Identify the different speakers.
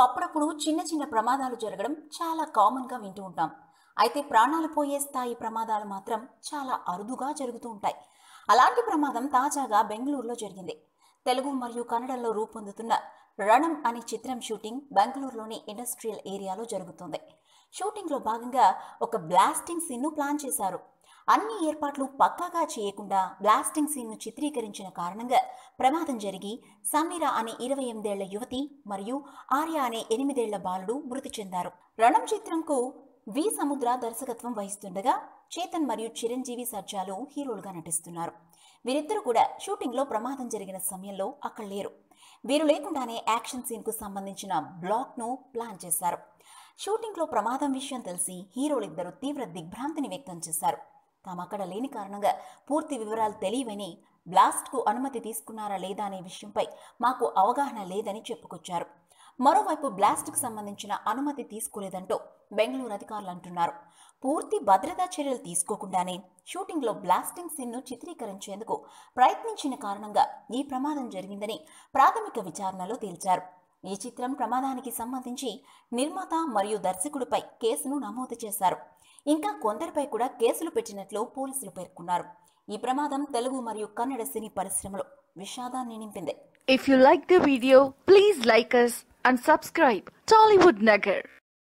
Speaker 1: అప్పుడప్పుడు చిన్న చిన్న ప్రమాదాలు జరగడం చాలా కామన్గా వింటూ ఉంటాం. అయితే ప్రాణాలు పోయే స్థాయి ప్రమాదాలు మాత్రం చాలా అరుదుగా జరుగుతూ ఉంటాయి. అలాంటి ప్రమాదం తాజాగా బెంగళూరులో జరిగింది. తెలుగు మరియు కన్నడలో రూపొందుతున్న రణం అనే చిత్రం షూటింగ్ బెంగళూరులోని ఇండస్ట్రియల్ ఏరియాలో జరుగుతుంది. షూటింగ్లో భాగంగా ఒక బ్లాస్టింగ్ సీన్ను ప్లాన్ చేశారు. అన్ని ఏర్పాట్లు పక్కాగా చేయకుండా బ్లాస్టింగ్ సీన్ను చిత్రీకరించిన కారణంగా ప్రమాదం జరిగి సమీర అనే 28 ఏళ్ల యువతి మరియు ఆర్య అనే 8 ఏళ్ల బాలుడు మృతి చెందారు. రణం చిత్రంకు వి సముద్ర దర్శకత్వం వహిస్తుండగా చేతన్ మరియు చిరంజీవి సర్జాలు హీరోలుగా నటిస్తున్నారు. వీరిద్దరూ కూడా షూటింగ్లో ప్రమాదం జరిగిన సమయంలో అక్కడ లేరు. వీరు లేకుండానే యాక్షన్ సీన్కు సంబంధించిన బ్లాక్ను ప్లాన్ చేశారు. షూటింగ్లో ప్రమాదం విషయం తెలిసి హీరోలిద్దరూ తీవ్ర దిగ్భ్రాంతిని వ్యక్తం చేశారు. తాము అక్కడ లేని కారణంగా పూర్తి వివరాలు తెలియవని, బ్లాస్ట్కు అనుమతి తీసుకున్నారా లేదా అనే విషయంపై మాకు అవగాహన లేదని చెప్పుకొచ్చారు. మరోవైపు బ్లాస్ట్కు సంబంధించిన అనుమతి తీసుకోలేదంటూ బెంగళూరు అధికారులు అంటున్నారు. పూర్తి భద్రతా చర్యలు తీసుకోకుండానే షూటింగ్లో బ్లాస్టింగ్ సీన్ను చిత్రీకరించేందుకు ప్రయత్నించిన కారణంగా ఈ ప్రమాదం జరిగిందని ప్రాథమిక విచారణలో తేల్చారు. ఈ చిత్రం ప్రమాదానికి సంబంధించి నిర్మాత మరియు దర్శకుడిపై కేసును నమోదు చేశారు. ఇంకా కొందరిపై కూడా కేసులు పెట్టినట్లు పోలీసులు పేర్కొన్నారు. ఈ ప్రమాదం తెలుగు మరియు కన్నడ సినీ పరిశ్రమలో విషాదాన్ని నింపింది.
Speaker 2: If you like the video, please like us and subscribe Tollywood Nagar.